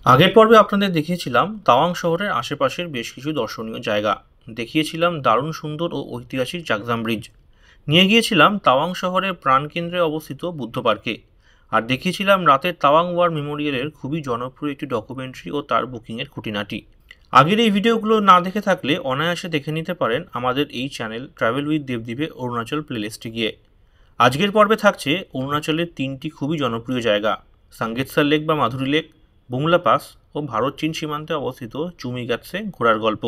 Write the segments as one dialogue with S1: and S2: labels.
S1: আগের পর্বে আপনাদের দেখিয়েছিলাম তাওয়াং শহরের আশেপাশের বেশ কিছু দর্শনীয় জায়গা। দেখিয়েছিলাম দারুণ সুন্দর ও ঐতিহাসিক জাগজাম ব্রিজ। নিয়ে গিয়েছিলাম তাওয়াং শহরের প্রাণকেন্দ্রে অবস্থিত বুদ্ধ পার্কে। আর দেখিয়েছিলাম রাতের তাওয়াং ওয়ার মেমোরিয়ালের খুবই জনপ্রিয় একটি ডকুমেন্টারি ও তার বুকিংয়ের খুঁটিনাটি। আগের এই ভিডিওগুলো না দেখে থাকলে অনায়াসে দেখে নিতে পারেন আমাদের এই চ্যানেল ট্রাভেল উইথ দেবদ্বীপে অরুণাচল প্লেলিস্টে গিয়ে। আজকের পর্বে থাকছে অরুণাচলের তিনটি খুবই জনপ্রিয় জায়গা: সাঙ্গেতসার লেক বা মাধুরী লেক, বুমলা পাস ও ভারত চীন সীমান্তে অবস্থিত চুমিগাৎসে ঘোরার গল্প।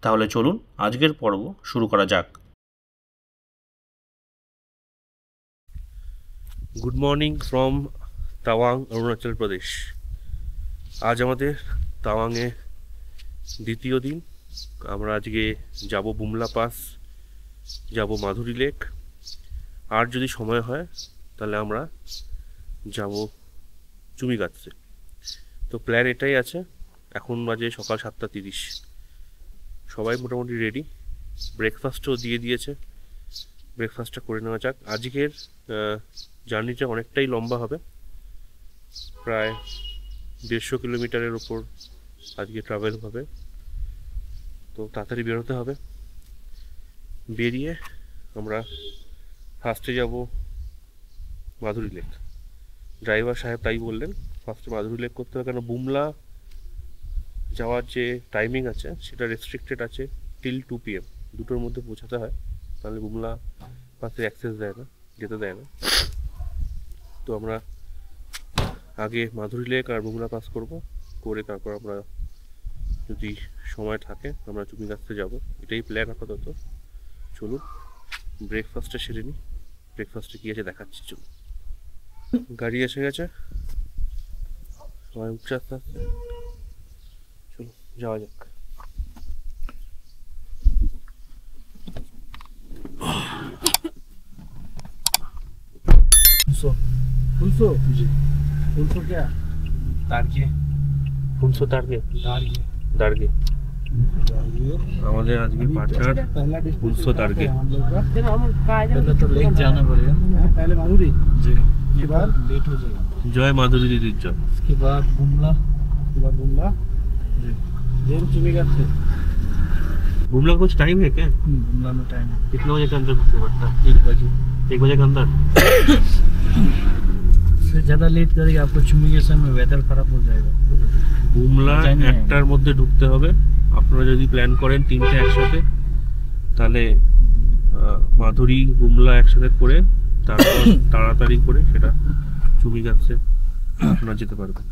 S1: তাহলে চলুন আজকের পর্ব শুরু করা যাক।
S2: Good morning from Tawang, Arunachal Pradesh. আজ আমাদের তাওয়াংয়ে দ্বিতীয় দিন। আমরা আজকে যাব বুমলা পাস, যাব মাধুরী লেক, আর যদি সময় হয় তাহলে আমরা যাব চুমিগাৎসে। তো প্ল্যান এটাই আছে। এখন বাজে সকাল 7:30। সবাই মোটামুটি রেডি, ব্রেকফাস্টও দিয়ে দিয়েছে। ব্রেকফাস্টটা করে নেওয়া যাক। আজকের জার্নিটা অনেকটাই লম্বা হবে, প্রায় 150 কিলোমিটারের ওপর আজকে ট্রাভেল হবে। তো তাড়াতাড়ি বেরোতে হবে। বেরিয়ে আমরা ফার্স্টে যাব মাধুরী লেক। ড্রাইভার সাহেব তাই বললেন, ফার্স্টে মাধুরী লেক করতে হবে, কেন বুমলা যাওয়ার যে টাইমিং আছে সেটা রেস্ট্রিক্টেড আছে টিল 2 PM। দুটোর মধ্যে পৌঁছাতে হয়, তাহলে বুমলা পাসে অ্যাক্সেস দেয় না, যেতে দেয় না। তো আমরা আগে মাধুরী লেক আর বুমলা পাস করে তারপর আমরা যদি সময় থাকে আমরা চুমিগাৎসে যাব। এটাই প্ল্যান আপাতত। চলুন ব্রেকফাস্টটা সেরে নিই। ব্রেকফাস্টে কী আছে দেখাচ্ছি। চলুন, গাড়ি এসে গেছে, সবাই উঠছে আস্তে আস্তে। চলুন যাওয়া যাক।
S3: फुलसो जी। फुलसो क्या? दार्गे।
S2: ফুলসো দার্গে।
S3: दार्गे।
S2: দার্গে
S3: दार्गे।
S2: আমাদের আজকে পাঁচার
S3: पहला डिश
S2: फुलसो दार्गे।
S3: हम लोग का पहले तो लेक जाना पड़ेगा, पहले माधुरी जी, उसके बाद लेट हो जाएगा।
S2: জয় মাধুরী দিদির জয়।
S3: उसके बाद बुमला, उसके बाद बुमला जी, देन चुमीगढ़ से।
S2: बुमला कुछ टाइम है क्या?
S3: बुमला में टाइम है
S2: कितना बजे के अंदर घूमना पड़ता है?
S3: 1 बजे।
S2: 1 बजे के अंदर?
S3: से ज़्यादा लेट करेगा आपको चुमीगढ़ में वेदर खराब हो जाएगा।
S2: বুমলা একটার মধ্যে ঢুকতে হবে। আপনারা যদি প্ল্যান করেন 3টে একসাথে, তাহলে মাধুরী বুমলা একসাথে করে তারপর তাড়াতাড়ি করে সেটা চুমিগাৎসে আপনারা যেতে পারবেন।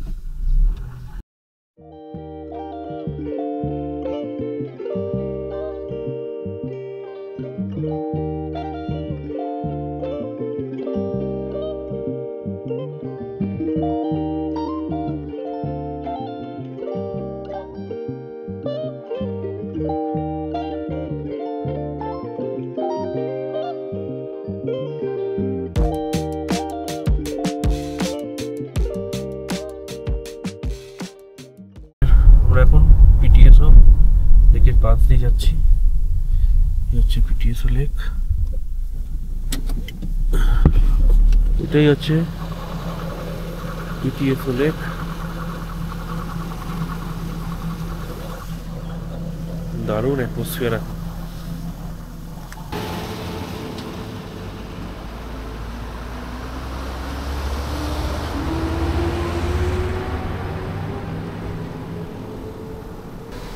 S2: আমরা এখন পিটিএসও লেকের পাশ দিয়ে যাচ্ছি। এই হচ্ছে পিটিএসও লেক। এটাই হচ্ছে পিটিএসও লেক। দারুণ অ্যাটমসফিয়ার।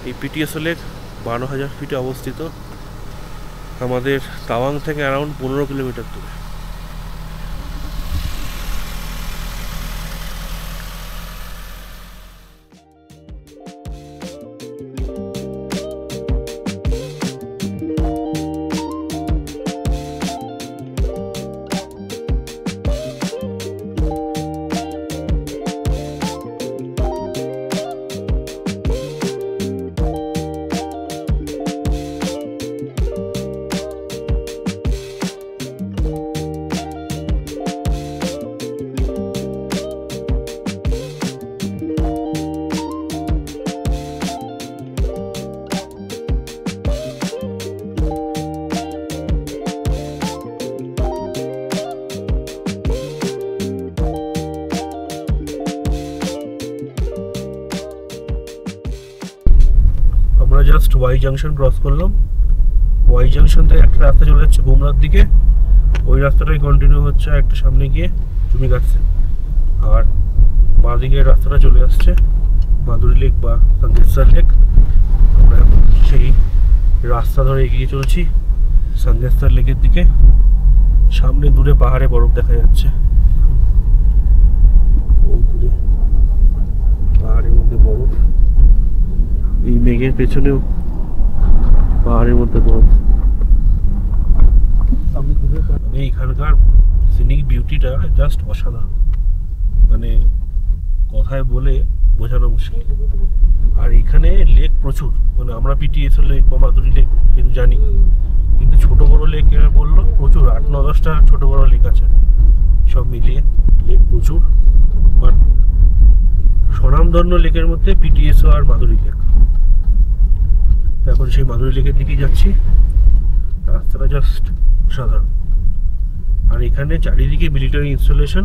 S2: এই পিটিএসও লেক 12,000 ফিটে অবস্থিত, আমাদের তাওয়াং থেকে অ্যারাউন্ড 15 কিলোমিটার দূরে। ওয়াই জাংশন ক্রস করলাম। ওয়াই জাংশন থেকে একটা রাস্তা চলে যাচ্ছে বুমলার দিকে, ওই রাস্তাটাই কন্টিনিউ হচ্ছে একটা সামনে গিয়ে চুমিগাছে। আর বাঁ দিকের রাস্তাটা চলে আসছে মাধুরী লেক বা সানগেতসার লেক। আমরা এখন সেই রাস্তা ধরে এগিয়ে চলছি সানগেতসার লেকের দিকে। সামনে দূরে পাহাড়ে বরফ দেখা যাচ্ছে, ওই দূরে পাহাড়ের মধ্যে বরফ, এই মেঘের পেছনেও পাহাড়ের মধ্যে বরফ। মানে এখানকার সিনিক বিউটিটা জাস্ট অসাধারণ, মানে কথায় বলে বোঝানো মুশকিল। আর এখানে লেক প্রচুর, মানে আমরা পিটিএসএল লেক বা মাধুরী লেক কিন্তু জানি, কিন্তু ছোট বড় লেক এরা বললো প্রচুর, 8-9-10টা ছোট বড় লেক আছে, সব মিলিয়ে লেক প্রচুর। বাট স্বনামধন্য লেকের মধ্যে পিটিএসও আর মাধুরী লেক। এখন সেই মাধুরী লেকের দিকেই যাচ্ছি। রাস্তাটা জাস্ট অসাধারণ। আর এখানে চারিদিকে মিলিটারি ইনস্টলেশন,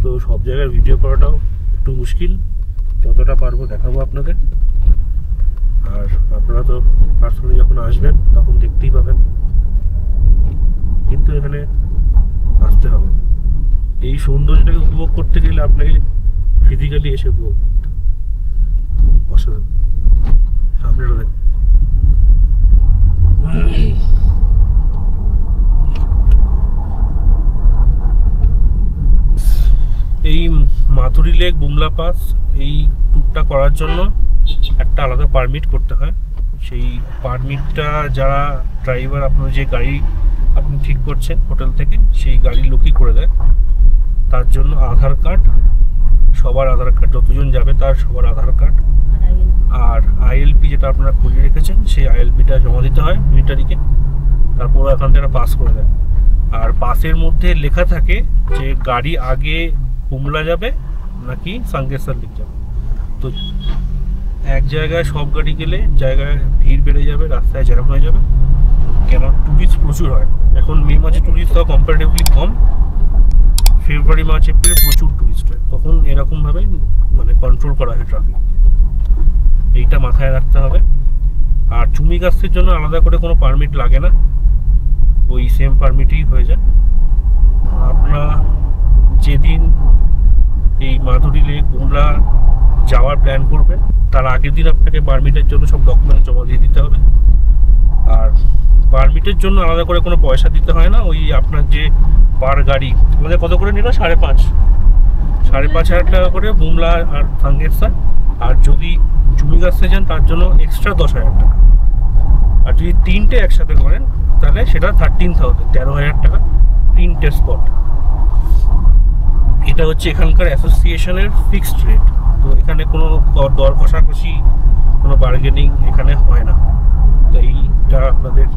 S2: তো সব জায়গায় ভিডিও করাটাও একটু মুশকিল, যতটা পারবো দেখাবো আপনাদের। আর আপনারা তো পার্সোনালি যখন আসবেন তখন দেখতেই পাবেন, কিন্তু এখানে আসতে হবে। এই সৌন্দর্যটাকে উপভোগ করতে গেলে আপনাকে ফিজিক্যালি এসে উপভোগ করতে হবে। অসাধারণ। সামনেটা দেখুন, এই মাধুরী লেক বুমলা পাস এই ট্যুরটা করার জন্য একটা আলাদা পারমিট করতে হয়। সেই পারমিটটা যারা ড্রাইভার, আপনার যে গাড়ি আপনি ঠিক করছেন হোটেল থেকে, সেই গাড়ির লোকই করে দেয়। তার জন্য আধার কার্ড, সবার আধার কার্ড, যতজন যাবে তার সবার আধার কার্ড আর আইএলপি যেটা আপনারা খুঁজে রেখেছেন, সেই আইএলপিটা জমা দিতে হয় মিলিটারিকে। তারপর এখান থেকে পাস করে দেয়। আর পাসের মধ্যে লেখা থাকে যে গাড়ি আগে বুমলা যাবে নাকি সানগেতসার লেক যাবে। তো এক জায়গায় সব গাড়ি গেলে জায়গায় ভিড় বেড়ে যাবে, রাস্তায় জ্যাম হয়ে যাবে, কেন টুরিস্ট প্রচুর হয়। এখন মে মাসে টুরিস্ট তাও কম্পারেটিভলি কম, ফেব্রুয়ারি মার্চ এপ্রিলে প্রচুর টুরিস্ট হয়, তখন এরকমভাবে মানে কন্ট্রোল করা হয় ট্রাফিক। এইটা মাথায় রাখতে হবে। আর চুমিগাছের জন্য আলাদা করে কোনো পারমিট লাগে না, ওই সেম পারমিটই হয়ে যায়। আপনারা যেদিন এই মাধুরী লেক বুমলা যাওয়ার প্ল্যান করবেন তার আগের দিন আপনাকে পারমিটের জন্য সব ডকুমেন্ট জমা দিয়ে দিতে হবে। আর পারমিটের জন্য আলাদা করে কোনো পয়সা দিতে হয় না, ওই আপনার যে পার গাড়ি আমাদের কত করে নিল, 5,500 টাকা করে বুমলা আর সানগেতসার। আর যদি চুমিগাছে যান তার জন্য এক্সট্রা 10,000 টাকা। আর যদি তিনটে একসাথে করেন তাহলে সেটা 13,000 টাকা, 3টে স্পট। এটা হচ্ছে এখানকার অ্যাসোসিয়েশনের ফিক্সড রেট। তো এখানে কোনো দর কষাকষি, কোনো বার্গেনিং এখানে হয় না। তো এইটা আপনাদের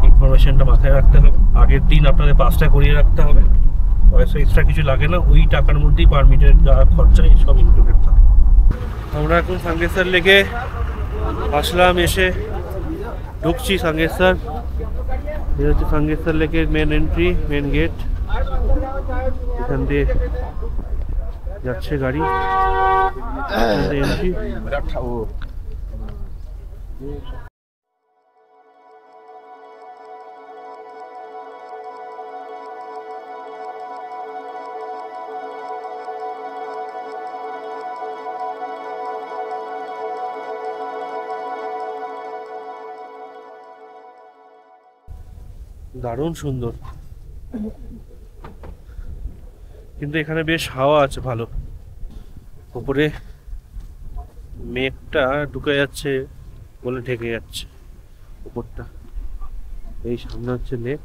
S2: ইনফরমেশনটা মাথায় রাখতে হবে। আগের দিন আপনাদের পাসটা করিয়ে রাখতে হবে, পয়সা এক্সট্রা কিছু লাগে না, ওই টাকার মধ্যেই পারমিটের যা খরচা সব ইনক্লুডেড থাকে। আমরা এখন সানগেতসার লেকে আসলাম, এসে ঢুকছি সানগেতসার। এটা হচ্ছে সানগেতসার লেকের মেন এন্ট্রি, মেন গেট। এখান দিয়ে যাচ্ছে গাড়ি, এন্ট্রি। দারুণ সুন্দর, কিন্তু এখানে বেশ হাওয়া আছে ভালো। উপরে মেঘটা ঢুকে যাচ্ছে বলে ঢেকে যাচ্ছে উপরটা। এই সামনে হচ্ছে লেক,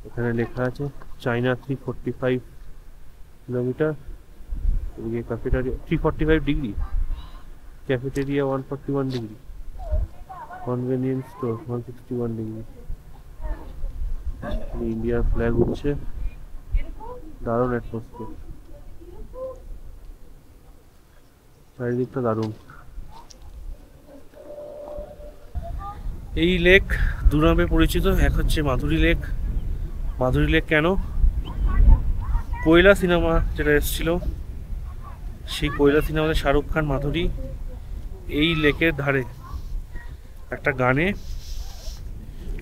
S2: এখানে লেখা আছে চায়না 345 কিলোমিটার, এদিকে cafeteria 345 degree, cafeteria 141 degree, convenience store 161 degree. ইন্ডিয়ার ফ্ল্যাগ উঠছে, দারুণ অ্যাটমসফিয়ার, চারিদিকটা দারুণ। এই লেক দু নামে পরিচিত, এক হচ্ছে মাধুরী লেক। মাধুরী লেক কেন? কোয়লা সিনেমা যেটা এসেছিল, সেই কোয়লা সিনেমাতে শাহরুখ খান মাধুরী এই লেকের ধারে একটা গানে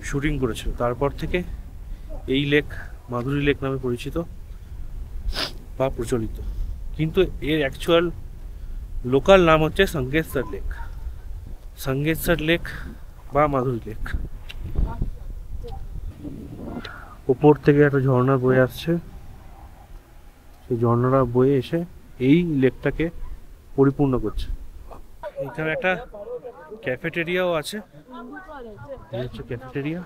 S2: শুটিং করেছিল, তারপর থেকে এই লেক মাধুরী লেক নামে পরিচিত বা প্রচলিত। কিন্তু এর অ্যাকচুয়াল লোকাল নাম হচ্ছে সঙ্গেশ্বর লেক, সঙ্গেশ্বর লেক বা মাধুরী লেক। উপর থেকে একটা ঝর্ণা বয়ে আসছে, সেই ঝর্ণাটা বয়ে এসে এই লেকটাকে পরিপূর্ণ করছে। এখানে একটা ক্যাফেটেরিয়াও আছে, এই হচ্ছে ক্যাফেটেরিয়া।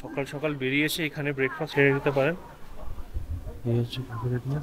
S2: সকাল সকাল বেরিয়ে এসে এখানে ব্রেকফাস্ট সেরে নিতে পারেন। এই হচ্ছে ক্যাফেটেরিয়া।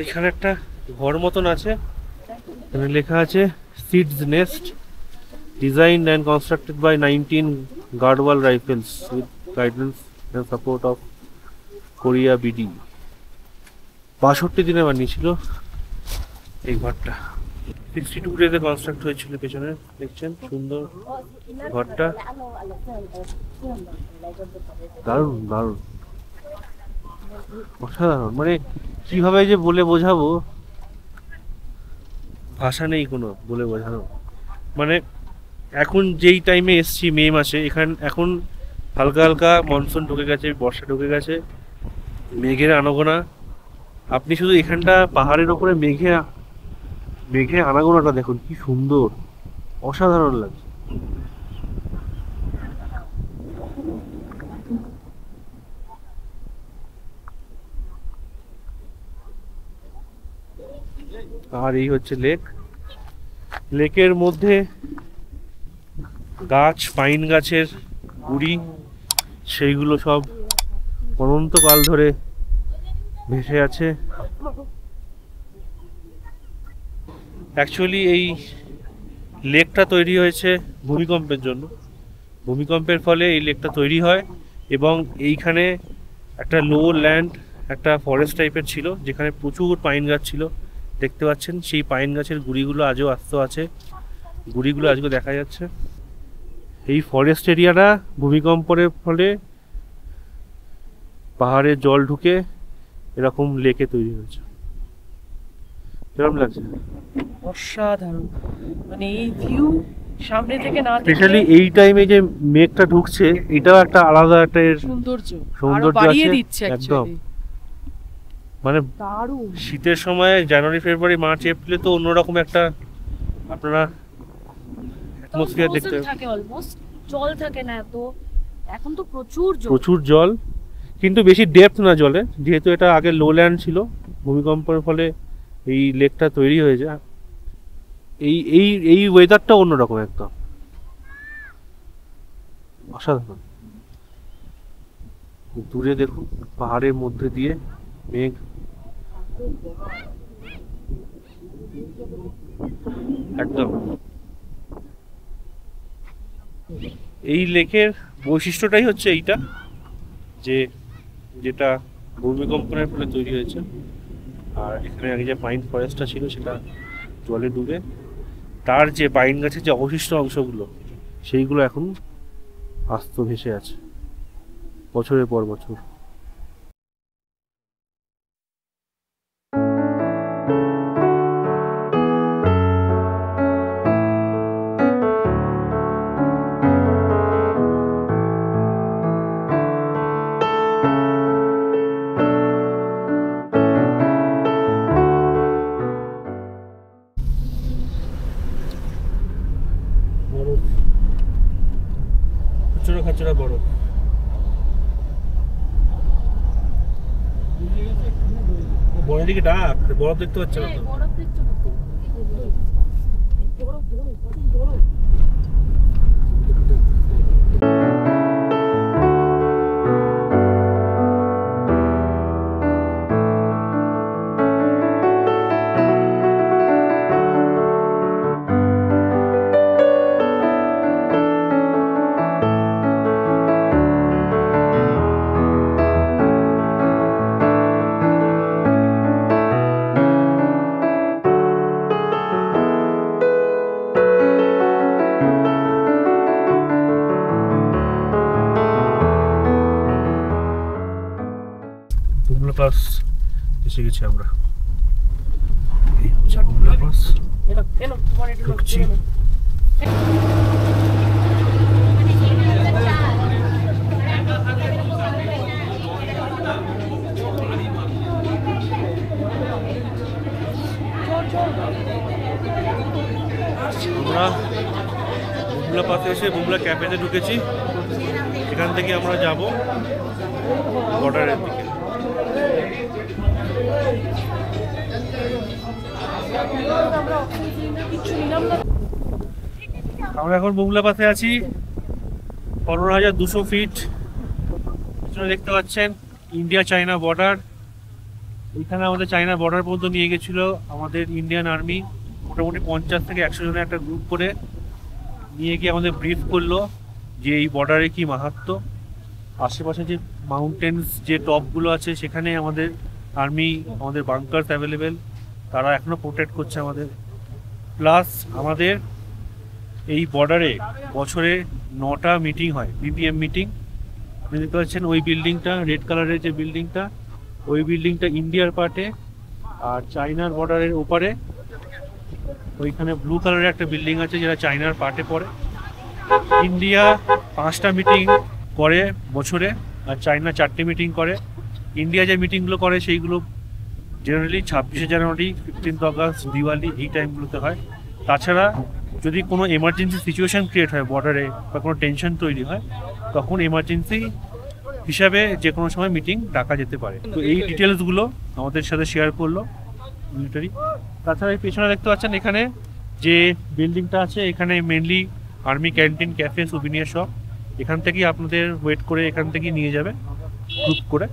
S2: এখানে একটা ঘর মতন আছে, এখানে লেখা আছে seeds nest, designed and constructed by 19 Gardwal Rifles with guidance and support of Korea BD। 62 দিনে বানিয়েছিল এই ঘরটা, 62 ডেজে কনস্ট্রাক্ট হয়েছিল। পেছনে দেখছেন সুন্দর ঘরটা, দারুণ দারুণ অসাধারণ। মানে কিভাবে যে বলে বোঝাবো, ভাষা নেই কোনো বলে বোঝানো। মানে এখন যেই টাইমে এসছি মে মাসে, এখন হালকা হালকা মনসুন ঢুকে গেছে, বর্ষা ঢুকে গেছে, মেঘের আনাগোনা। আপনি শুধু এখানটা পাহাড়ের ওপরে মেঘের আনাগোনাটা দেখুন, কি সুন্দর, অসাধারণ লাগছে। আর এই হচ্ছে লেক। লেকের মধ্যে গাছ, পাইন গাছের গুড়ি, সেইগুলো সব অনন্তকাল ধরে ভেসে আছে। অ্যাকচুয়ালি এই লেকটা তৈরি হয়েছে ভূমিকম্পের জন্য। ভূমিকম্পের ফলে এই লেকটা তৈরি হয়, এবং এইখানে একটা লো ল্যান্ড, একটা ফরেস্ট টাইপের ছিল, যেখানে প্রচুর পাইন গাছ ছিল। দেখতে পাচ্ছেন সেই পাইন গাছের গুড়িগুলো আজও আস্ত আছে, গুড়িগুলো আজও দেখা যাচ্ছে। এই ফরেস্ট এরিয়াটা ভূমিকম্পের ফলে পাহাড়ে জল ঢুকে এরকম লেকে তৈরি হয়েছে। কেমন লাগছে?
S4: অসাধারণ, মানে এই ভিউ সামনে থেকে না দেখলে
S2: স্পেশালি এই টাইমে যে মেঘটা ঢুকছে, এটাও একটা আলাদা একটা সৌন্দর্য
S4: বাড়িয়ে
S2: আছে
S4: দিচ্ছে
S2: একদম। মানে
S4: দারুণ
S2: শীতের সময় জানুয়ারি, ফেব্রুয়ারি, মার্চ, এপ্রিলে তো অন্যরকম একটা আপনারা অ্যাটমসফিয়ার দেখতে
S5: থাকে, অলমোস্ট জল থাকে না এত। এখন তো প্রচুর
S2: জল, কিন্তু বেশি ডেপথ না জলে, যেহেতু এটা আগে লো ল্যান্ড ছিল, ভূমিকম্পের ফলে এই লেকটা তৈরি হয়েছে। এই এই এই ওয়েদারটা অন্যরকম একদম অসাধারণ। দূরে দেখুন পাহাড়ের মধ্যে দিয়ে মেঘ, একদম। এই লেকের বৈশিষ্ট্যটাই হচ্ছে এইটা, যেটা ভূমিকম্পনের ফলে তৈরি হয়েছে। আর এখানে আগে যে পাইন ফরেস্টটা ছিল সেটা জলে ডুবে, তার যে পাইন গাছের যে অবশিষ্ট অংশগুলো, সেইগুলো এখন আস্ত ভেসে আছে বছরের পর বছর। খাচড়া বরফ, বনের দিকে ডাক, বরফ দেখতে পাচ্ছে না তো। বুমলা পাস এসে গেছি আমরা। এই হচ্ছে বুমলা পাস। ঢুকছি। আমরা বুমলা পাসে এসে বুমলা ক্যাফেতে ঢুকেছি। এখান থেকে আমরা যাব বর্ডারের দিকে। আমরা এখন বুমলা পাসে আছি, 15,200 ফিট। পিছনে দেখতে পাচ্ছেন ইন্ডিয়া চায়না বর্ডার। এখানে আমাদের চায়না বর্ডার পর্যন্ত নিয়ে গেছিল আমাদের ইন্ডিয়ান আর্মি, মোটামুটি 50 থেকে 100 জনের একটা গ্রুপ করে নিয়ে গিয়ে আমাদের ব্রিফ করলো যে এই বর্ডারে কি মাহাত্ম্য। আশেপাশে যে মাউন্টেন্স যে টপগুলো আছে সেখানে আমাদের আর্মি, আমাদের বাংকার্স অ্যাভেলেবেল, তারা এখনও প্রোটেক্ট করছে আমাদের। প্লাস আমাদের এই বর্ডারে বছরে 9টা মিটিং হয়, বিপিএম মিটিং। আপনি দেখতে পাচ্ছেন ওই বিল্ডিংটা, রেড কালারের যে বিল্ডিংটা, ওই বিল্ডিংটা ইন্ডিয়ার পার্টে, আর চায়নার বর্ডারের ওপারে ওইখানে ব্লু কালারের একটা বিল্ডিং আছে যেটা চায়নার পার্টে পড়ে। ইন্ডিয়া 5টা মিটিং করে বছরে, আর চায়না 4টে মিটিং করে। ইন্ডিয়া যে মিটিংগুলো করে সেইগুলো জেনারেলি 26শে জানুয়ারি, 15th অগস্ট, দিওয়ালি, এই টাইমগুলোতে হয়। তাছাড়া যদি কোনো এমার্জেন্সি সিচুয়েশান ক্রিয়েট হয় বর্ডারে বা কোনো টেনশন তৈরি হয়, তখন এমার্জেন্সি হিসাবে যে কোনো সময় মিটিং ডাকা যেতে পারে। তো এই ডিটেলসগুলো আমাদের সাথে শেয়ার করলো মিলিটারি। তাছাড়া এই পেছনে দেখতে পাচ্ছেন এখানে যে বিল্ডিংটা আছে, এখানে mainly army canteen, cafe, souvenir shop. এখান থেকেই আপনাদের ওয়েট করে এখান থেকেই নিয়ে যাবে গ্রুপ করে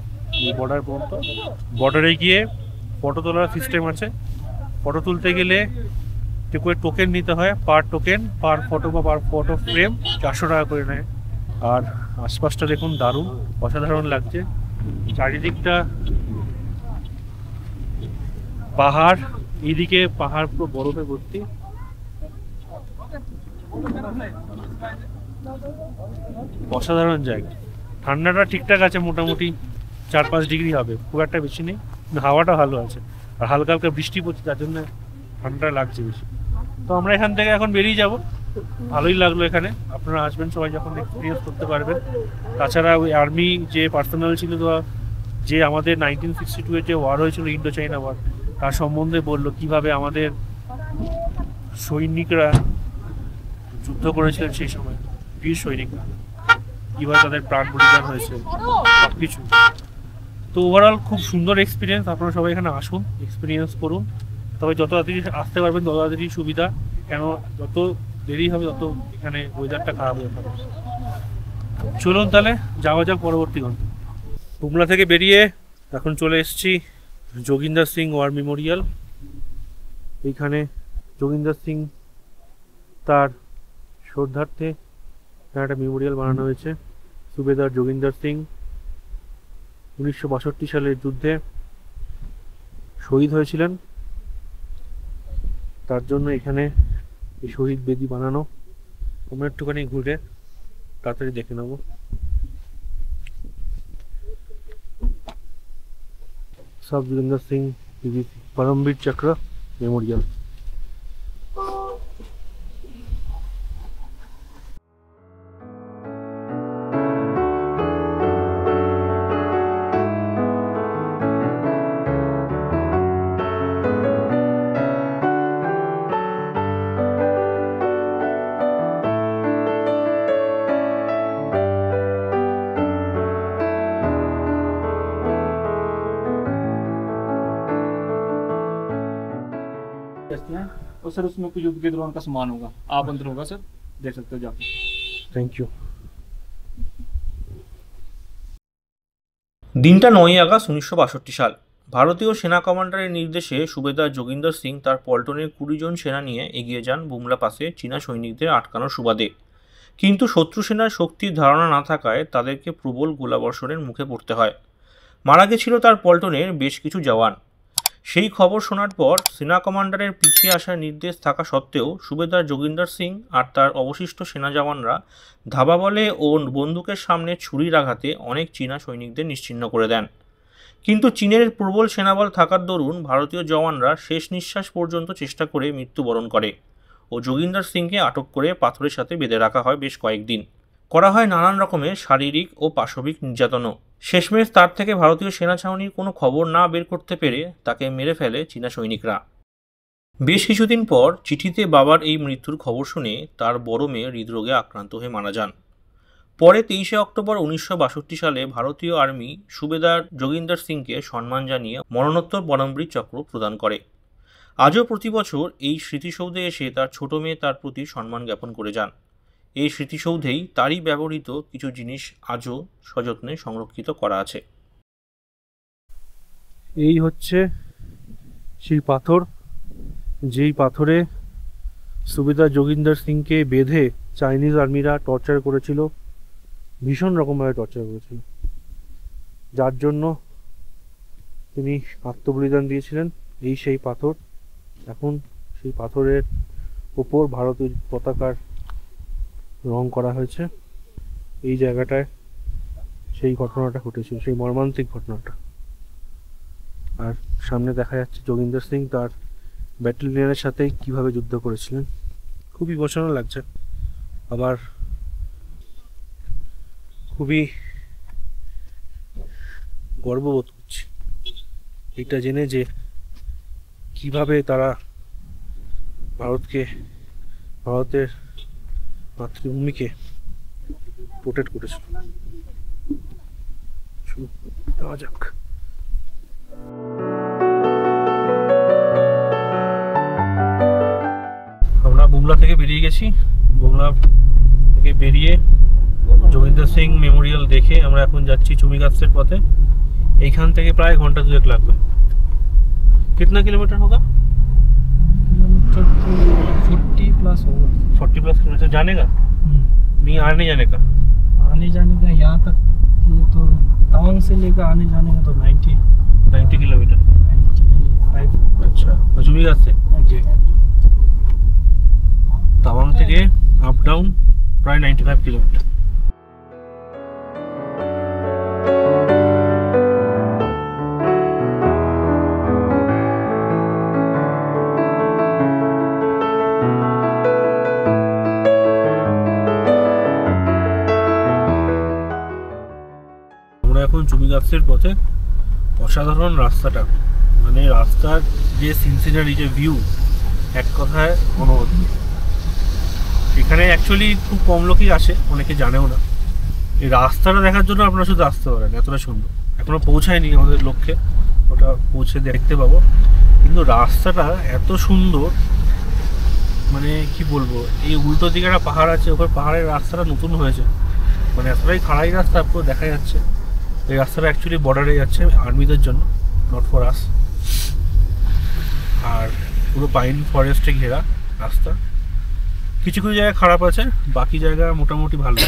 S2: এই বর্ডার পর্যন্ত। বর্ডারে গিয়ে ফটো তোলার সিস্টেম আছে। ফটো তুলতে গেলে করে টোকেন নিতে হয়, পার টোকেন, পার ফটো বা পার ফটো ফ্রেম 400 টাকা করে নেয়। আর আশপাশটা দেখুন, দারুণ, অসাধারণ লাগছে। চারিদিকটা পাহাড়, এইদিকে পাহাড় পুরো বরফে ভর্তি। অসাধারণ জায়গা। ঠান্ডাটা ঠিকঠাক আছে, মোটামুটি 4-5 ডিগ্রি হবে, খুব একটা বেশি নেই। হাওয়াটা ভালো আছে, আর হালকা হালকা বৃষ্টি পড়ছে, তার জন্য ঠান্ডাটা লাগছে বেশি। তো আমরা এখান থেকে এখন বেরিয়ে যাব। ভালোই লাগলো এখানে, আপনারা আসবেন সবাই যখন এক্সপিরিয়েন্স করতে পারবেন। তাছাড়া ওই আর্মি যে পার্সোনাল ছিল, যে আমাদের 1962-এ যে ওয়ার হয়েছিল, ইন্ডো চাইনা ওয়ার, তার সম্বন্ধে বললো কীভাবে আমাদের সৈনিকরা যুদ্ধ করেছিলেন সেই সময়, বীর সৈনিকরা কীভাবে তাদের প্রাণ বলিদান হয়েছে, সব কিছু। তো ওভারঅল খুব সুন্দর এক্সপিরিয়েন্স। আপনারা সবাই এখানে আসুন, এক্সপিরিয়েন্স করুন। তবে যত তাড়াতাড়ি আসতে পারবেন তত তাড়াতাড়ি সুবিধা, কেন যত দেরি হবে তত এখানে ওয়েদারটা খারাপ হয়ে যাবে। চলুন তাহলে যাওয়া যাক পরবর্তী ঘন্টা। বুমলা থেকে বেরিয়ে এখন চলে এসেছি যোগিন্দর সিং ওয়ার মেমোরিয়াল। এইখানে যোগিন্দর সিং তার শ্রদ্ধার্থে একটা মেমোরিয়াল বানানো হয়েছে। সুবেদার যোগিন্দর সিং 1962 সালের যুদ্ধে শহীদ হয়েছিলেন, তার জন্য এখানে এই শহীদ বেদি বানানো। আমরা একটুখানি ঘুরে তাড়াতাড়ি দেখে নেব। सब जोगिंदर सिंह परमवीर चक्र मेमोरियल।
S3: और सर उसमें कुछ युद्ध के दौरान का सामान होगा, आप अंदर होगा सर, देख सकते हो जाके।
S2: Thank you.
S1: দিনটা 9ই আগস্ট 1962 সাল। ভারতীয় সেনা কমান্ডারের নির্দেশে সুবেদার যোগিন্দর সিং তার পল্টনের 20 জন সেনা নিয়ে এগিয়ে যান বুমলা পাসে চীনা সৈনিকদের আটকানোর সুবাদে। কিন্তু শত্রু সেনার শক্তির ধারণা না থাকায় তাদেরকে প্রবল গোলাবর্ষণের মুখে পড়তে হয়। মারা গেছিল তার পল্টনের বেশ কিছু জওয়ান। সেই খবর শোনার পর সেনা কমান্ডারের পিছিয়ে আসার নির্দেশ থাকা সত্ত্বেও সুবেদার যোগিন্দর সিং আর তার অবশিষ্ট সেনা জওয়ানরা ধাবা বলে ও বন্দুকের সামনে ছুরির আঘাতে অনেক চীনা সৈনিকদের নিশ্চিহ্ন করে দেন। কিন্তু চীনের প্রবল সেনাবল থাকার দরুন ভারতীয় জওয়ানরা শেষ নিঃশ্বাস পর্যন্ত চেষ্টা করে মৃত্যুবরণ করে ও যোগিন্দর সিংকে আটক করে পাথরের সাথে বেঁধে রাখা হয় বেশ কয়েকদিন। করা হয় নানান রকমের শারীরিক ও পাশবিক নির্যাতনও। শেষমেশ তার থেকে ভারতীয় সেনা ছাউনির কোনো খবর না বের করতে পেরে তাকে মেরে ফেলে চীনা সৈনিকরা। বেশ কিছুদিন পর চিঠিতে বাবার এই মৃত্যুর খবর শুনে তার বড় মেয়ে হৃদরোগে আক্রান্ত হয়ে মারা যান। পরে 23শে অক্টোবর 1962 সালে ভারতীয় আর্মি সুবেদার যোগিন্দর সিংকে সম্মান জানিয়ে মরণোত্তর পরমবীর চক্র প্রদান করে। আজও প্রতি বছর এই স্মৃতিসৌধে এসে তার ছোট মেয়ে তার প্রতি সম্মান জ্ঞাপন করে যান। এই স্মৃতিসৌধেই তারই ব্যবহৃত কিছু জিনিস আজও সযত্নে সংরক্ষিত করা আছে।
S2: এই হচ্ছে সেই পাথর, যেই পাথরে সুবেদার যোগিন্দর সিংকে বেঁধে চাইনিজ আর্মিরা টর্চার করেছিল, ভীষণ রকমভাবে টর্চার করেছিল, যার জন্য তিনি আত্মবলিদান দিয়েছিলেন। এই সেই পাথর। এখন সেই পাথরের ওপর ভারতের পতাকার রং করা হয়েছে। এই জায়গাটায় সেই ঘটনাটা ঘটেছিল, সেই মর্মান্তিক ঘটনাটা। আর সামনে দেখা যাচ্ছে যোগিন্দর সিং তার ব্যাটালিয়নের সাথে কিভাবে যুদ্ধ করেছিলেন। খুব ইমোশনাল লাগছে, আবার খুবই গর্ববোধ করছি এটা জেনে যে কিভাবে তারা ভারতের মাতৃভূমিকে প্রোটেক্ট করেছিল। যাওয়া যাক। আমরা বুমলা থেকে বেরিয়ে গেছি। বুমলা থেকে বেরিয়ে যোগিন্দর সিং মেমোরিয়াল দেখে আমরা এখন যাচ্ছি চুমিগাছের পথে। এইখান থেকে প্রায় ঘন্টা 2 লাগবে। कितना किलोमीटर होगा?
S3: किलोमीटर तो 40 प्लस
S2: किलोमीटर जाने का, नहीं आने जाने का।
S3: आने जाने का यहाँ तक ये तो तवांग से लेकर आने जाने का तो 90
S2: किलोमीटर
S3: 95।
S2: अच्छा, चुमीगाछ से
S3: जी
S2: তাওয়াং থেকে আপ ডাউন প্রায় 95 কিলোমিটার। আমরা এখন চুমিগাছের পথে। অসাধারণ রাস্তাটা, মানে রাস্তার যে সিনসিনারি, যে ভিউ, এক কথায় অনবদ্য। এখানে অ্যাকচুয়ালি খুব কম লোকই আসে, অনেকে জানেও না। এই রাস্তাটা দেখার জন্য আপনারা শুধু আসতে পারেন, এতটা সুন্দর। এখনো পৌঁছায়নি আমাদের লক্ষ্যে, ওটা পৌঁছে দেখতে পাবো। কিন্তু রাস্তাটা এত সুন্দর, মানে কি বলবো। এই উল্টো দিকে একটা পাহাড় আছে, ওপর পাহাড়ের রাস্তাটা নতুন হয়েছে, মানে এতটাই খাড়াই রাস্তা পুরো দেখা যাচ্ছে। এই রাস্তাটা অ্যাকচুয়ালি বর্ডারে যাচ্ছে আর্মিদের জন্য, নট ফর আস। আর পুরো পাইন ফরেস্টে ঘেরা রাস্তা। কিছু কিছু জায়গায় খারাপ আছে, বাকি জায়গা মোটামুটি ভালো।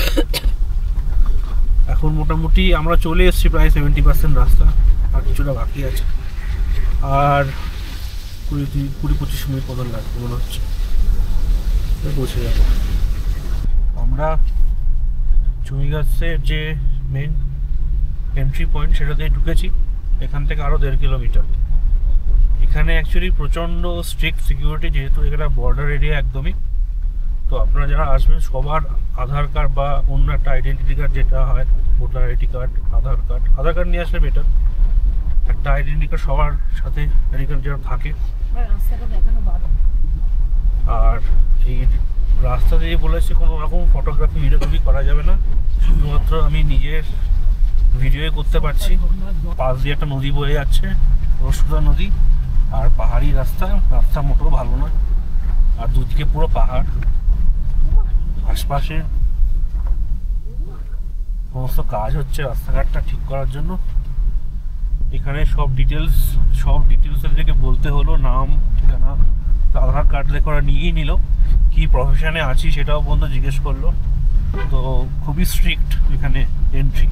S2: এখন মোটামুটি আমরা চলে এসেছি প্রায় 70% রাস্তা, আর কিছুটা বাকি আছে। আর 20-25 মিনিট মতন লাগবে মনে হচ্ছে, পৌঁছে যাব। আমরা চুমিগাছের যে মেন এন্ট্রি পয়েন্ট সেটাতে ঢুকেছি। এখান থেকে আরও 1.5 কিলোমিটার। এখানে অ্যাকচুয়ালি প্রচণ্ড স্ট্রিক্ট সিকিউরিটি, যেহেতু এখানে বর্ডার এরিয়া একদমই। তো আপনারা যারা আসবেন সবার আধার কার্ড বা অন্য একটা আইডেন্টিটি কার্ড, যেটা হয় ভোটার আইডি কার্ড, আধার কার্ড নিয়ে আসলে বেটার। একটা আইডেন্টি কার্ড সবার সাথে আইডি কার্ড যেন থাকে। আর এই রাস্তা দিয়ে বলেছে কোনো রকম ফটোগ্রাফি ভিডিওগ্রাফি করা যাবে না, শুধুমাত্র আমি নিজের ভিডিও করতে পারছি। পাশ দিয়ে একটা নদী বয়ে যাচ্ছে, রসুদা নদী, আর পাহাড়ি রাস্তা মোটেও ভালো নয়। আর দুদিকে পুরো পাহাড়, আশপাশে সমস্ত কাজ হচ্ছে রাস্তাঘাটটা ঠিক করার জন্য। এখানে সব ডিটেলস এদেরকে বলতে হলো, নাম, ঠিকানা, আধার কার্ড দেখে ওরা নিয়েই নিল। কি প্রফেশনে আছি সেটাও বন্ধু জিজ্ঞেস করলো। তো খুবই স্ট্রিক্ট এখানে এন্ট্রি।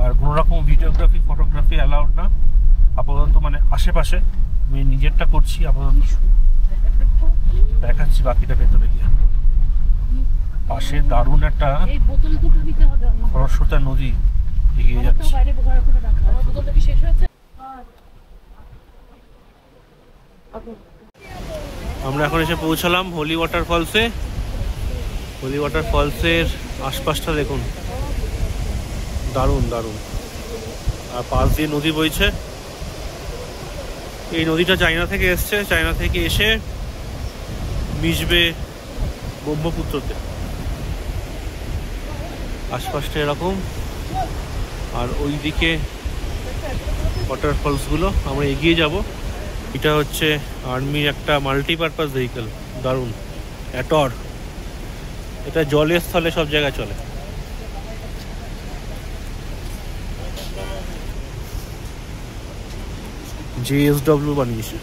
S2: আর কোনো রকম ভিডিওগ্রাফি ফটোগ্রাফি অ্যালাউড না আপাতত, মানে আশেপাশে। আমি নিজেরটা করছি আপাতত, দেখাচ্ছি বাকিটা ভেতরে গিয়ে। পাশে দারুণ একটা খরস্রোতা নদী এগিয়ে যাচ্ছে। আমরা এখন এসে পৌঁছালাম হোলি ওয়াটারফলসে। হোলি ওয়াটারফলসের আশপাশটা দেখুন, দারুণ দারুণ। আর পাশ দিয়ে নদী বইছে। এই নদীটা চায়না থেকে এসছে, চায়না থেকে এসে মিশবে ব্রহ্মপুত্রতে। আশপাশটা এরকম, আর ওই দিকে ওয়াটারফলসগুলো। আমরা এগিয়ে যাব। এটা হচ্ছে আর্মির একটা মাল্টিপারপাস ভেহিকেল, দারুণ। অ্যাটর, এটা জলের স্থলে সব জায়গায় চলে। JSW বানিয়েছে।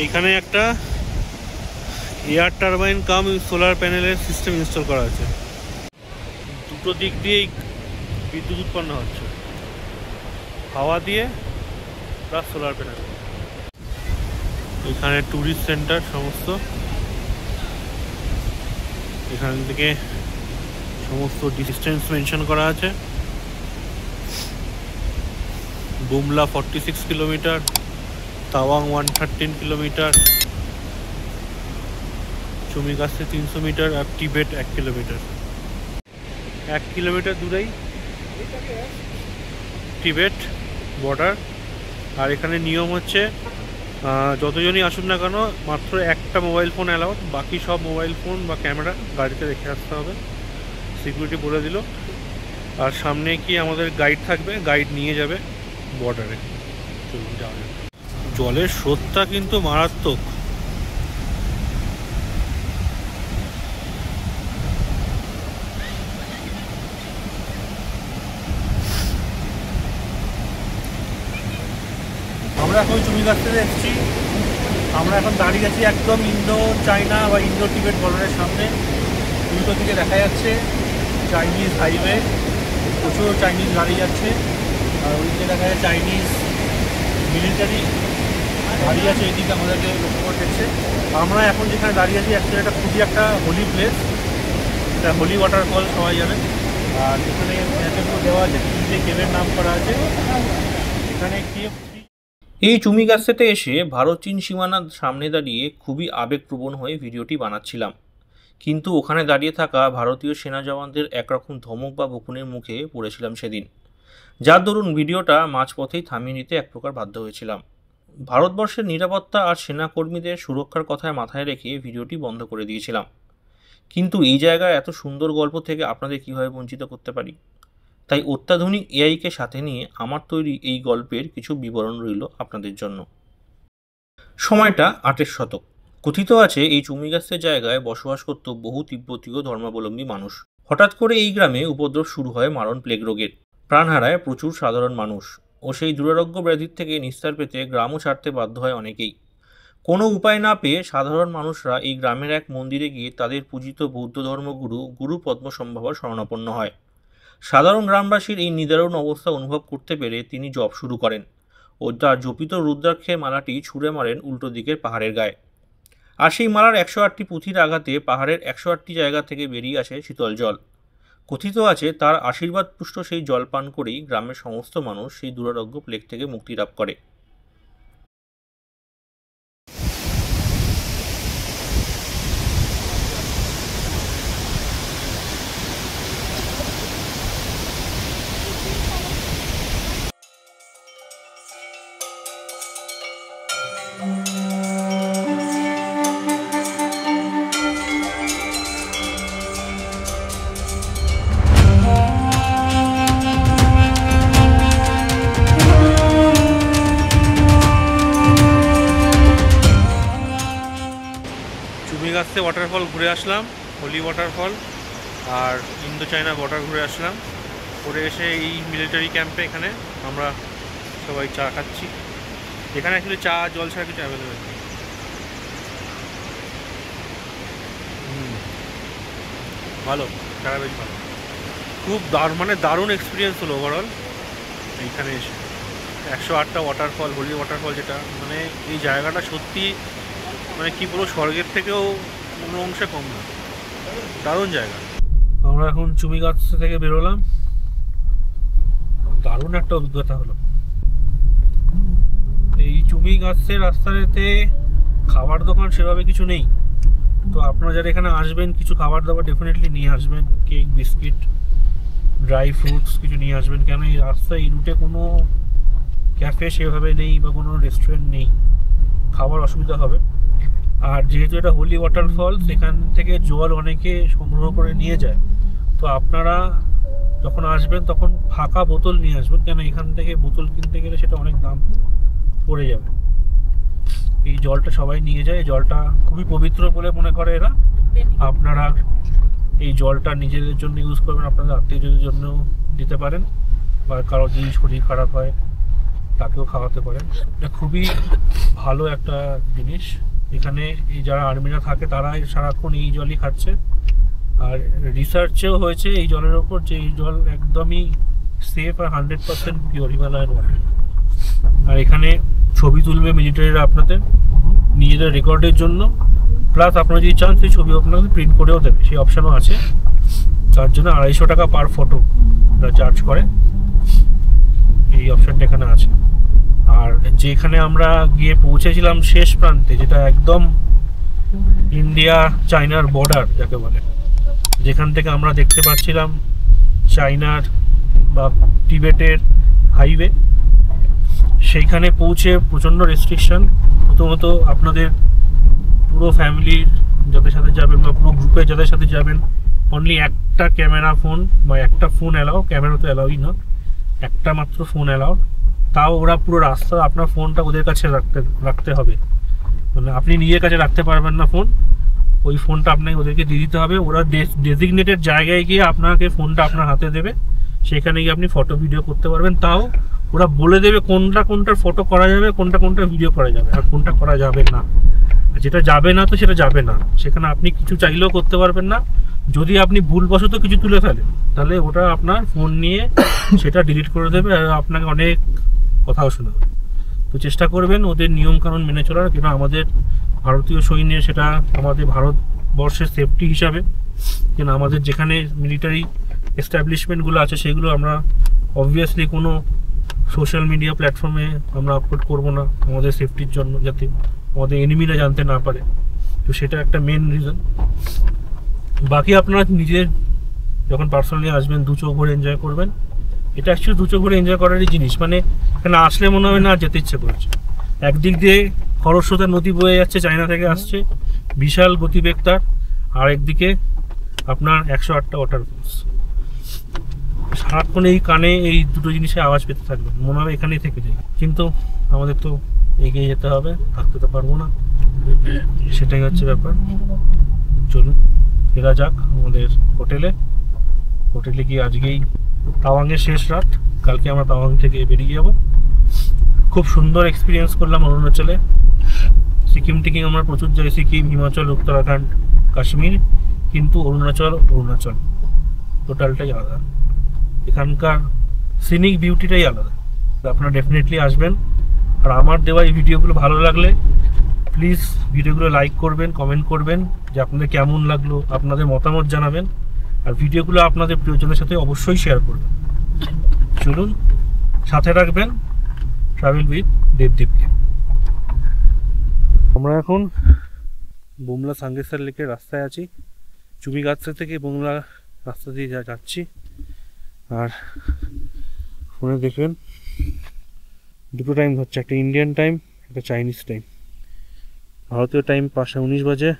S2: এইখানে একটা এয়ার টারবাইন কাম সোলার প্যানেলের সিস্টেম ইনস্টল করা আছে। দুটো দিক দিয়েই বিদ্যুৎ উৎপন্ন হচ্ছে, হাওয়া দিয়ে প্লাস সোলার প্যানেল। এখানে ট্যুরিস্ট সেন্টার সমস্ত, এখান থেকে সমস্ত ডিস্টেন্স মেনশন করা আছে। Bumla 46 kilometre, Tawang 113 kilometre, Chumigyatse 300 metre, আর টিবেট 1 কিলোমিটার। 1 কিলোমিটার দূরেই টিবেট বর্ডার। আর এখানে নিয়ম হচ্ছে যতজনই আসুন না কেন মাত্র একটা মোবাইল ফোন অ্যালাউড, বাকি সব মোবাইল ফোন বা ক্যামেরা গাড়িতে রেখে আসতে হবে, সিকিউরিটি বলে দিল। আর সামনে কি আমাদের গাইড থাকবে, গাইড নিয়ে যাবে বর্ডারে। চলুন যাওয়া যাবে। জলের স্রোতটা কিন্তু মারাত্মক।
S1: আমরা এখন চুমিগাছ থেকে এসেছি। আমরা এখন দাঁড়িয়ে আছি একদম ইন্দো চায়না বা ইন্দো টিবেট বর্ডারের সামনে। উল্টো দিকে দেখা যাচ্ছে চাইনিজ হাইওয়ে, প্রচুর চাইনিজ গাড়ি যাচ্ছে। আর ওইদিকে দেখা যাচ্ছে চাইনিজ মিলিটারি গাড়ি আছে, এইদিকে আমাদেরকে লক্ষ্য করে দেখছে। আমরা এখন যেখানে দাঁড়িয়ে আছি অ্যাকচুয়ালি এটা খুবই একটা হোলি প্লেস, এটা হোলি ওয়াটারফল সবাই জানে। আর এখানে দেওয়া আছে তিনটে কেভের নাম করা আছে। এখানে কেভ এই চুমিগাছতে এসে ভারত চীন সীমানার সামনে দাঁড়িয়ে খুবই আবেগপ্রবণ হয়ে ভিডিওটি বানাচ্ছিলাম, কিন্তু ওখানে দাঁড়িয়ে থাকা ভারতীয় সেনা জওয়ানদের একরকম ধমক বা বকুনের মুখে পড়েছিলাম সেদিন, যার দরুন ভিডিওটা মাঝপথেই থামিয়ে নিতে এক প্রকার বাধ্য হয়েছিলাম। ভারতবর্ষের নিরাপত্তা আর সেনাকর্মীদের সুরক্ষার কথায় মাথায় রেখে ভিডিওটি বন্ধ করে দিয়েছিলাম, কিন্তু এই জায়গার এত সুন্দর গল্প থেকে আপনাদের কীভাবে বঞ্চিত করতে পারি। তাই অত্যাধুনিক এআইকে সাথে নিয়ে আমার তৈরি এই গল্পের কিছু বিবরণ রইল আপনাদের জন্য। সময়টা 28 শতক। কথিত আছে এই চুমিগাছের জায়গায় বসবাস করত বহু তিব্বতীয় ধর্মাবলম্বী মানুষ। হঠাৎ করে এই গ্রামে উপদ্রব শুরু হয় মারণ প্লেগ রোগের। প্রাণ হারায় প্রচুর সাধারণ মানুষ, ও সেই দুরারোগ্য ব্যাধির থেকে নিস্তার পেতে গ্রামও ছাড়তে বাধ্য হয় অনেকেই। কোনো উপায় না পেয়ে সাধারণ মানুষরা এই গ্রামের এক মন্দিরে গিয়ে তাদের পূজিত বৌদ্ধ ধর্মগুরু গুরু পদ্মসম্ভবার শরণাপন্ন হয়। সাধারণ গ্রামবাসীর এই নিদারুণ অবস্থা অনুভব করতে পেরে তিনি জপ শুরু করেন ও তার জপিত রুদ্রাক্ষের মালাটি ছুঁড়ে মারেন উল্টো দিকের পাহাড়ের গায়ে। আর সেই মালার 108টি পুঁথির আঘাতে পাহাড়ের 108টি জায়গা থেকে বেরিয়ে আসে শীতল জল। কথিত আছে তার আশীর্বাদ পুষ্ট সেই জল পান করেই গ্রামের সমস্ত মানুষ সেই দুরারোগ্য প্লেগ থেকে মুক্তি লাভ করে।
S2: চুমিগাছে ওয়াটারফল ঘুরে আসলাম, হোলি ওয়াটারফল আর ইন্দো চায়না বর্ডার ঘুরে আসলাম। করে এসে এই মিলিটারি ক্যাম্পে এখানে আমরা সবাই চা খাচ্ছি। এখানে অ্যাকচুয়ালি চা জল ছাড়া কিছু অ্যাভেলেবেল নেই। ভালো, চাটা বেশ ভালো। খুব দারুণ এক্সপিরিয়েন্স হলো ওভারঅল এইখানে এসে। 108টা ওয়াটারফল, হোলি ওয়াটারফল, যেটা মানে এই জায়গাটা সত্যি মানে কি বলবো, স্বর্গের থেকেও কোনো অংশে কম না। দারুণ জায়গা। আমরা এখন চুমিগাছ থেকে বেরোলাম, দারুণ একটা অভিজ্ঞতা হলো। এই চুমিগাছের রাস্তাতে খাবার দোকান সেভাবে কিছু নেই, তো আপনারা যারা এখানে আসবেন কিছু খাবার দাবার ডেফিনেটলি নিয়ে আসবেন, কেক বিস্কিট ড্রাই ফ্রুটস কিছু নিয়ে আসবেন, কেন এই রাস্তায় এই রুটে কোনো ক্যাফে সেভাবে নেই বা কোনো রেস্টুরেন্ট নেই, খাবার অসুবিধা হবে। আর যেহেতু এটা হোলি ওয়াটারফল, সেখান থেকে জল অনেকে সংগ্রহ করে নিয়ে যায়, তো আপনারা যখন আসবেন তখন ফাঁকা বোতল নিয়ে আসবেন, কেন এখান থেকে বোতল কিনতে গেলে সেটা অনেক দাম পড়ে যাবে। এই জলটা সবাই নিয়ে যায়, জলটা খুবই পবিত্র বলে মনে করে এরা। আপনারা এই জলটা নিজেদের জন্য ইউজ করবেন, আপনাদের আত্মীয়দের জন্য দিতে পারেন, বা কারো যদি শরীর খারাপ হয় তাকেও খাওয়াতে পারেন। এটা খুবই ভালো একটা জিনিস। এখানে এই যারা আর্মিরা থাকে তারা সারাক্ষণ এই জলই খাচ্ছে, আর রিসার্চেও হয়েছে এই জলের ওপর যে এই জল একদমই সেফ আর 100% পিওর হিমালয়ান ওয়াটার। আর এখানে ছবি তুলবে মিলিটারিরা আপনাদের নিজেদের রেকর্ডের জন্য, প্লাস আপনারা যদি চান সেই ছবি আপনাকে প্রিন্ট করেও দেবে, সেই অপশানও আছে। তার জন্য 250 টাকা পার ফটো চার্জ করে, এই অপশানটা এখানে আছে। আর যেখানে আমরা গিয়ে পৌঁছেছিলাম শেষ প্রান্তে, যেটা একদম ইন্ডিয়া চায়নার বর্ডার যাকে বলে, যেখান থেকে আমরা দেখতে পাচ্ছিলাম চায়নার বা টিবেটের হাইওয়ে, সেইখানে পৌঁছে প্রচণ্ড রেস্ট্রিকশন। প্রথমত আপনাদের পুরো ফ্যামিলির যাদের সাথে যাবেন বা পুরো গ্রুপে যাদের সাথে যাবেন, অনলি একটা ক্যামেরা ফোন বা একটা ফোন অ্যালাউ, ক্যামেরা তো অ্যালাউই না, একটা মাত্র ফোন অ্যালাউড। তাও ওরা পুরো রাস্তা আপনার ফোনটা ওদের কাছে রাখতে হবে, মানে আপনি নিজের কাছে রাখতে পারবেন না ফোন, ওই ফোনটা আপনাকে ওদেরকে দিয়ে দিতে হবে। ওরা ডেজিগনেটেড জায়গায় গিয়ে আপনাকে ফোনটা আপনার হাতে দেবে, সেখানে গিয়ে আপনি ফটো ভিডিও করতে পারবেন। তাও ওরা বলে দেবে কোনটার ফটো করা যাবে, কোনটা ভিডিও করা যাবে আর কোনটা করা যাবে না। যেটা যাবে না তো সেটা যাবে না, সেখানে আপনি কিছু চাইলেও করতে পারবেন না। যদি আপনি ভুলবশত কিছু তুলে ফেলেন তাহলে ওটা আপনার ফোন নিয়ে সেটা ডিলিট করে দেবে আর আপনাকে অনেক কথাও শোনাবে। তো চেষ্টা করবেন ওদের নিয়মকানুন মেনে চলার, কেন আমাদের ভারতীয় সৈন্যের সেটা আমাদের ভারতবর্ষের সেফটি হিসাবে, কেন আমাদের যেখানে মিলিটারি এস্টাবলিশমেন্টগুলো আছে সেগুলো আমরা অবভিয়াসলি কোনো সোশ্যাল মিডিয়া প্ল্যাটফর্মে আমরা আপলোড করব না আমাদের সেফটির জন্য, যাতে আমাদের এনিমিরা জানতে না পারে। তো সেটা একটা মেন রিজন। বাকি আপনারা নিজের যখন পার্সোনালি আসবেন 2 চোখ ভরে এনজয় করবেন। এটা অ্যাকচুয়ালি 2 চোখ ভরে এনজয় করারই জিনিস, মানে এখানে আসলে মনে হবে না যেতে ইচ্ছে করছে। একদিক দিয়ে খরস্রোতা নদী বয়ে যাচ্ছে, চায়না থেকে আসছে, বিশাল গতিবেগ তার, আর একদিকে আপনার 108টা ওয়াটারফলস। সারাক্ষণ এই কানে এই দুটো জিনিসের আওয়াজ পেতে থাকবেন, মনে হবে এখানেই থেকে যাই, কিন্তু আমাদের তো এগিয়ে যেতে হবে, থাকতে তো পারবো না, সেটাই হচ্ছে ব্যাপার। চলুন ফেরা যাক আমাদের হোটেলে গিয়ে আজকেই তাওয়াংয়ের শেষ রাত, কালকে আমরা তাওয়াং থেকে বেরিয়ে যাব। খুব সুন্দর এক্সপিরিয়েন্স করলাম অরুণাচলে। সিকিম টিকিম আমরা প্রচুর যাই, সিকিম, হিমাচল, উত্তরাখণ্ড, কাশ্মীর, কিন্তু অরুণাচল টোটালটাই আলাদা। এখানকার সিনিক বিউটিটাই আলাদা। আপনারা ডেফিনেটলি আসবেন। আর আমার দেওয়া এই ভিডিওগুলো ভালো লাগলে প্লিজ ভিডিওগুলো লাইক করবেন, কমেন্ট করবেন যে আপনাদের কেমন লাগলো, আপনাদের মতামত জানাবেন, আর ভিডিওগুলো আপনাদের প্রিয়জনের সাথে অবশ্যই শেয়ার করবেন। চলুন সাথে রাখবেন ট্রাভেল উইথ দেবদীপকে। আমরা এখন বুমলা সাঙ্গেসার লেকের রাস্তায় আছি, চুমিগাছা থেকে বুমলা রাস্তা দিয়ে যাচ্ছি। আর ফোনে দেখবেন দুটো টাইম হচ্ছে, একটা ইন্ডিয়ান টাইম, একটা চাইনিজ টাইম। ভারতীয় টাইম 5:19 বাজে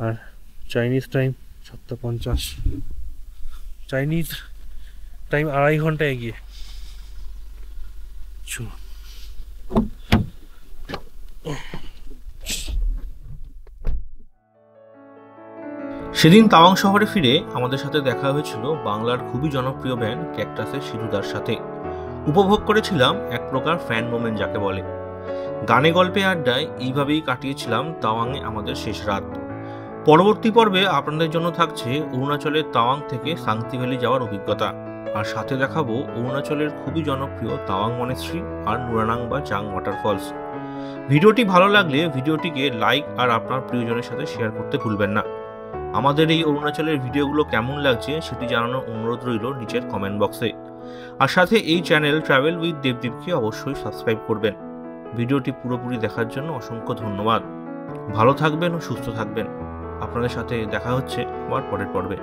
S2: আর চাইনিজ টাইম 7:50। চাইনিজ টাইম 2.5 ঘন্টা এগিয়ে।
S1: সেদিন তাওয়াং শহরে ফিরে আমাদের সাথে দেখা হয়েছিল বাংলার খুবই জনপ্রিয় ব্যান্ড ক্যাকটাসের সিধুদার সাথে। উপভোগ করেছিলাম এক প্রকার ফ্যান মোমেন্ট যাকে বলে। গানে গল্পে আড্ডায় এইভাবেই কাটিয়েছিলাম তাওয়াংয়ে আমাদের শেষ রাত। পরবর্তী পর্বে আপনাদের জন্য থাকছে অরুণাচলের তাওয়াং থেকে সাংতি ভ্যালি যাওয়ার অভিজ্ঞতা, আর সাথে দেখাবো অরুণাচলের খুবই জনপ্রিয় তাওয়াং মনেস্ট্রি আর নুরানাং বা চাং ওয়াটারফলস। ভিডিওটি ভালো লাগলে ভিডিওটিকে লাইক আর আপনার প্রিয়জনের সাথে শেয়ার করতে ভুলবেন না। আমাদের এই অরুণাচলের ভিডিওগুলো কেমন লাগছে সেটি জানানোর অনুরোধ রইল নিচের কমেন্ট বক্সে। আর সাথে এই চ্যানেল ট্রাভেল উইথ দেবদীপকে অবশ্যই সাবস্ক্রাইব করবেন। ভিডিওটি পুরোপুরি দেখার জন্য অসংখ্য ধন্যবাদ। ভালো থাকবেন ও সুস্থ থাকবেন। আপনাদের সাথে দেখা হচ্ছে আবার পরের পর্বে।